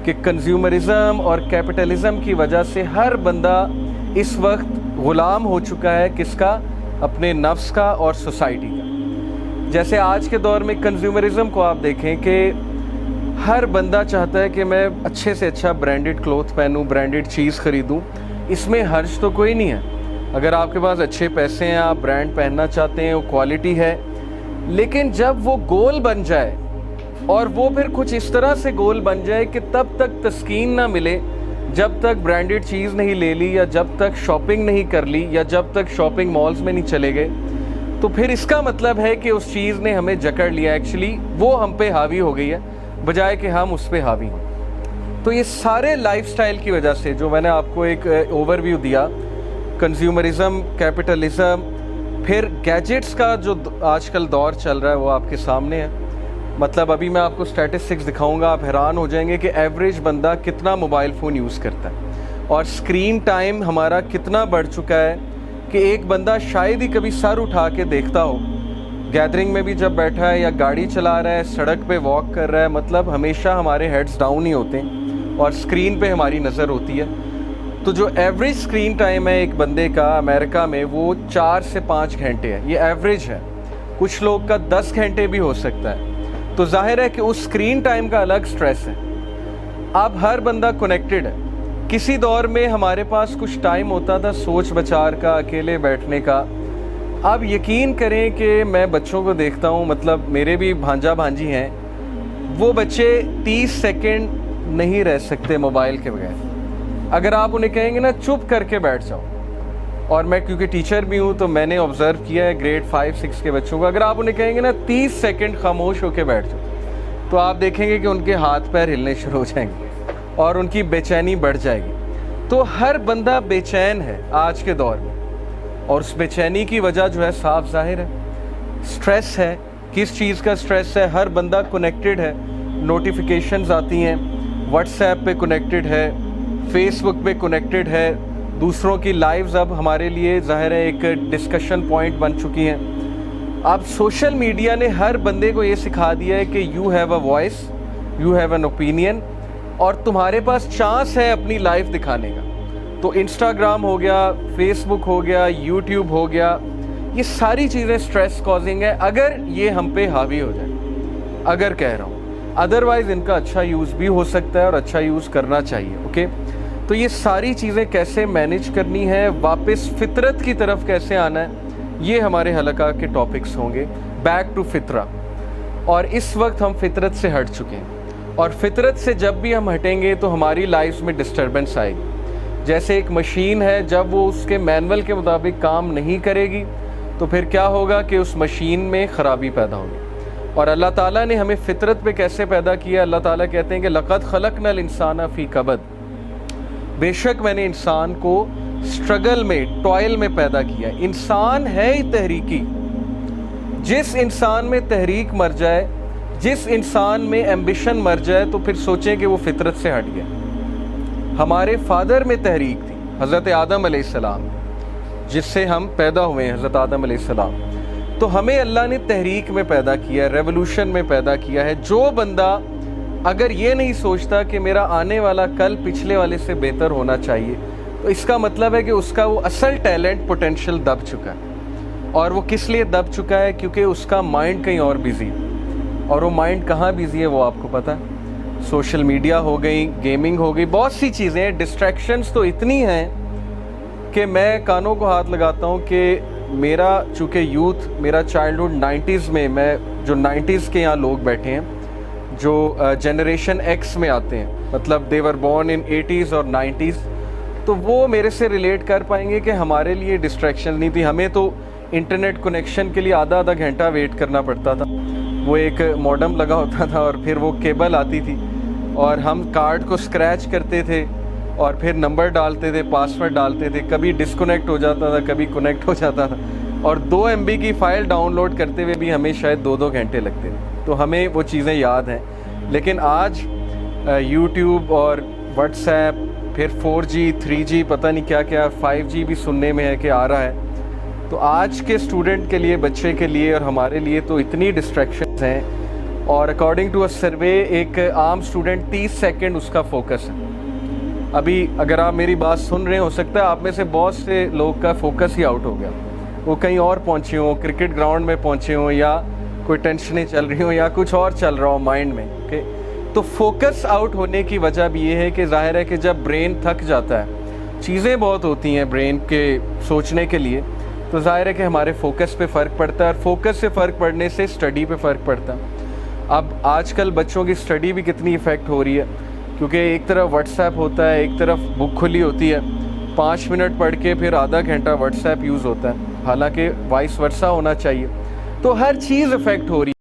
کہ کنزیومرزم اور کیپٹلزم کی وجہ سے ہر بندہ اس وقت غلام ہو چکا ہے کس کا؟ اپنے نفس کا اور سوسائٹی کا۔ جیسے آج کے دور میں کنزیومرزم کو آپ دیکھیں کہ ہر بندہ چاہتا ہے کہ میں اچھے سے اچھا برانڈڈ کلوتھ پہنوں، برانڈڈ چیز خریدوں۔ اس میں حرج تو کوئی نہیں ہے، اگر آپ کے پاس اچھے پیسے ہیں، آپ برانڈ پہننا چاہتے ہیں، وہ کوالٹی ہے، لیکن جب وہ گول بن جائے اور وہ پھر کچھ اس طرح سے گول بن جائے کہ تب تک تسکین نہ ملے جب تک برانڈڈ چیز نہیں لے لی، یا جب تک شاپنگ نہیں کر لی، یا جب تک شاپنگ مالز میں نہیں چلے گئے، تو پھر اس کا مطلب ہے کہ اس چیز نے ہمیں جکڑ لیا، ایکچولی وہ ہم پہ حاوی ہو گئی ہے بجائے کہ ہم اس پہ حاوی ہوں۔ تو یہ سارے لائف سٹائل کی وجہ سے، جو میں نے آپ کو ایک اوور ویو دیا، کنزیومرزم، کیپٹلزم، پھر گیجٹس کا جو آج کل دور چل رہا ہے وہ آپ کے سامنے ہے۔ مطلب ابھی میں آپ کو اسٹیٹسٹکس دکھاؤں گا، آپ حیران ہو جائیں گے کہ ایوریج بندہ کتنا موبائل فون یوز کرتا ہے، اور اسکرین ٹائم ہمارا کتنا بڑھ چکا ہے کہ ایک بندہ شاید ہی کبھی سر اٹھا کے دیکھتا ہو، گیدرنگ میں بھی جب بیٹھا ہے یا گاڑی چلا رہا ہے، سڑک پہ واک کر رہا ہے، مطلب ہمیشہ ہمارے ہیڈز ڈاؤن ہی ہوتے ہیں اور اسکرین پہ ہماری نظر ہوتی ہے۔ تو جو ایوریج اسکرین ٹائم ہے ایک بندے کا امریکہ میں، وہ 4 سے 5 گھنٹے ہے، یہ ایوریج ہے، کچھ لوگ کا 10 گھنٹے بھی ہو سکتا ہے۔ تو ظاہر ہے کہ اس اسکرین ٹائم کا الگ سٹریس ہے۔ اب ہر بندہ کنیکٹڈ ہے۔ کسی دور میں ہمارے پاس کچھ ٹائم ہوتا تھا سوچ بچار کا، اکیلے بیٹھنے کا۔ اب یقین کریں کہ میں بچوں کو دیکھتا ہوں، مطلب میرے بھی بھانجا بھانجی ہیں، وہ بچے 30 سیکنڈ نہیں رہ سکتے موبائل کے بغیر۔ اگر آپ انہیں کہیں گے نا چپ کر کے بیٹھ جاؤ، اور میں کیونکہ ٹیچر بھی ہوں تو میں نے آبزرو کیا ہے گریڈ 5-6 کے بچوں کو، اگر آپ انہیں کہیں گے نا 30 سیکنڈ خاموش ہو کے بیٹھ جاؤ، تو آپ دیکھیں گے کہ ان کے ہاتھ پیر ہلنے شروع ہو جائیں گے اور ان کی بے چینی بڑھ جائے گی۔ تو ہر بندہ بے چین ہے آج کے دور میں، اور اس بے چینی کی وجہ جو ہے صاف ظاہر ہے، سٹریس ہے۔ کس چیز کا سٹریس ہے؟ ہر بندہ کنیکٹڈ ہے، نوٹیفیکیشنز آتی ہیں، واٹس ایپ پہ کنیکٹڈ ہے، فیس بک پہ کنیکٹڈ ہے، دوسروں کی لائیوز اب ہمارے لیے ظاہر ہے ایک ڈسکشن پوائنٹ بن چکی ہیں۔ اب سوشل میڈیا نے ہر بندے کو یہ سکھا دیا ہے کہ you have a voice, you have an opinion, اور تمہارے پاس چانس ہے اپنی لائف دکھانے کا۔ تو انسٹاگرام ہو گیا، فیس بک ہو گیا، یوٹیوب ہو گیا، یہ ساری چیزیں سٹریس کازنگ ہے اگر یہ ہم پہ حاوی ہو جائے، اگر کہہ رہا ہوں، ادروائز ان کا اچھا یوز بھی ہو سکتا ہے اور اچھا یوز کرنا چاہیے۔ اوکے، تو یہ ساری چیزیں کیسے مینیج کرنی ہے، واپس فطرت کی طرف کیسے آنا ہے، یہ ہمارے حلقہ کے ٹاپکس ہوں گے، بیک ٹو فطرہ۔ اور اس وقت ہم فطرت سے ہٹ چکے ہیں، اور فطرت سے جب بھی ہم ہٹیں گے تو ہماری لائف میں ڈسٹربنس آئے گی۔ جیسے ایک مشین ہے، جب وہ اس کے مینول کے مطابق کام نہیں کرے گی تو پھر کیا ہوگا کہ اس مشین میں خرابی پیدا ہوگی۔ اور اللہ تعالیٰ نے ہمیں فطرت پہ کیسے پیدا کیا؟ اللہ تعالیٰ کہتے ہیں کہ لَقَدْ خَلَقْنَا الْإِنسَانَ فِي كَبَدٍ، بے شک میں نے انسان کو سٹرگل میں، ٹوائل میں پیدا کیا۔ انسان ہے ہی تحریکی، جس انسان میں تحریک مر جائے، جس انسان میں ایمبیشن مر جائے، تو پھر سوچیں کہ وہ فطرت سے ہٹ گیا۔ ہمارے فادر میں تحریک تھی، حضرت آدم علیہ السلام، جس سے ہم پیدا ہوئے ہیں، حضرت آدم علیہ السلام۔ تو ہمیں اللہ نے تحریک میں پیدا کیا، ریولوشن میں پیدا کیا ہے۔ جو بندہ اگر یہ نہیں سوچتا کہ میرا آنے والا کل پچھلے والے سے بہتر ہونا چاہیے، تو اس کا مطلب ہے کہ اس کا وہ اصل ٹیلنٹ، پوٹینشیل دب چکا ہے۔ اور وہ کس لیے دب چکا ہے؟ کیونکہ اس کا مائنڈ کہیں اور بیزی ہے، اور وہ مائنڈ کہاں بیزی ہے وہ آپ کو پتہ ہے۔ سوشل میڈیا ہو گئی، گیمنگ ہو گئی، بہت سی چیزیں، ڈسٹریکشنز تو اتنی ہیں کہ میں کانوں کو ہاتھ لگاتا ہوں کہ میرا چونکہ یوتھ، میرا چائلڈہڈ 90s میں، میں جو 90s کے یہاں لوگ بیٹھے ہیں، جو جنریشن ایکس میں آتے ہیں، مطلب دے ور بورن ان 80s اور 90s، تو وہ میرے سے ریلیٹ کر پائیں گے کہ ہمارے لیے ڈسٹریکشن نہیں تھی۔ ہمیں تو انٹرنیٹ کنیکشن کے لیے آدھا گھنٹہ ویٹ کرنا پڑتا تھا، وہ ایک موڈم لگا ہوتا تھا اور پھر وہ کیبل آتی تھی، اور ہم کارڈ کو اسکریچ کرتے تھے اور پھر نمبر ڈالتے تھے، پاسورڈ ڈالتے تھے، کبھی ڈسکنیکٹ ہو جاتا تھا، کبھی کنیکٹ ہو جاتا تھا، اور 2 MB کی فائل ڈاؤن لوڈ کرتے ہوئے بھی ہمیں شاید 2 گھنٹے لگتے تھے۔ تو ہمیں وہ چیزیں یاد ہیں۔ لیکن آج یوٹیوب اور واٹس ایپ، پھر 4G 3G پتہ نہیں کیا کیا، 5G بھی سننے میں ہے کہ آ رہا ہے۔ تو آج کے اسٹوڈنٹ کے لیے، بچے کے لیے اور ہمارے لیے تو اتنی ڈسٹریکشنز ہیں اور اکارڈنگ ٹو اے سروے ایک عام اسٹوڈنٹ 30 سیکنڈ اس کا فوکس ہے. ابھی اگر آپ میری بات سن رہے ہو سکتا ہے آپ میں سے بہت سے لوگ کا فوکس ہی آؤٹ ہو گیا, وہ کہیں اور پہنچے ہوں, کرکٹ گراؤنڈ میں پہنچے ہوں, یا کوئی ٹینشنیں چل رہی ہوں, یا کچھ اور چل رہا ہو مائنڈ میں. اوکے, تو فوکس آؤٹ ہونے کی وجہ بھی یہ ہے کہ ظاہر ہے کہ جب برین تھک جاتا ہے, چیزیں بہت ہوتی ہیں برین کے سوچنے کے لیے, تو ظاہر ہے کہ ہمارے فوکس پہ فرق پڑتا ہے, اور فوکس سے فرق پڑنے سے اسٹڈی پہ فرق پڑتا ہے. اب آج کل بچوں کی اسٹڈی بھی کتنی افیکٹ ہو رہی ہے, کیونکہ ایک طرف واٹس ایپ ہوتا ہے, ایک طرف بک کھلی ہوتی ہے, 5 منٹ پڑھ کے پھر آدھا گھنٹہ واٹس ایپ یوز ہوتا ہے, حالانکہ وائس ورسا ہونا چاہیے. تو ہر چیز افیکٹ ہو رہی ہے.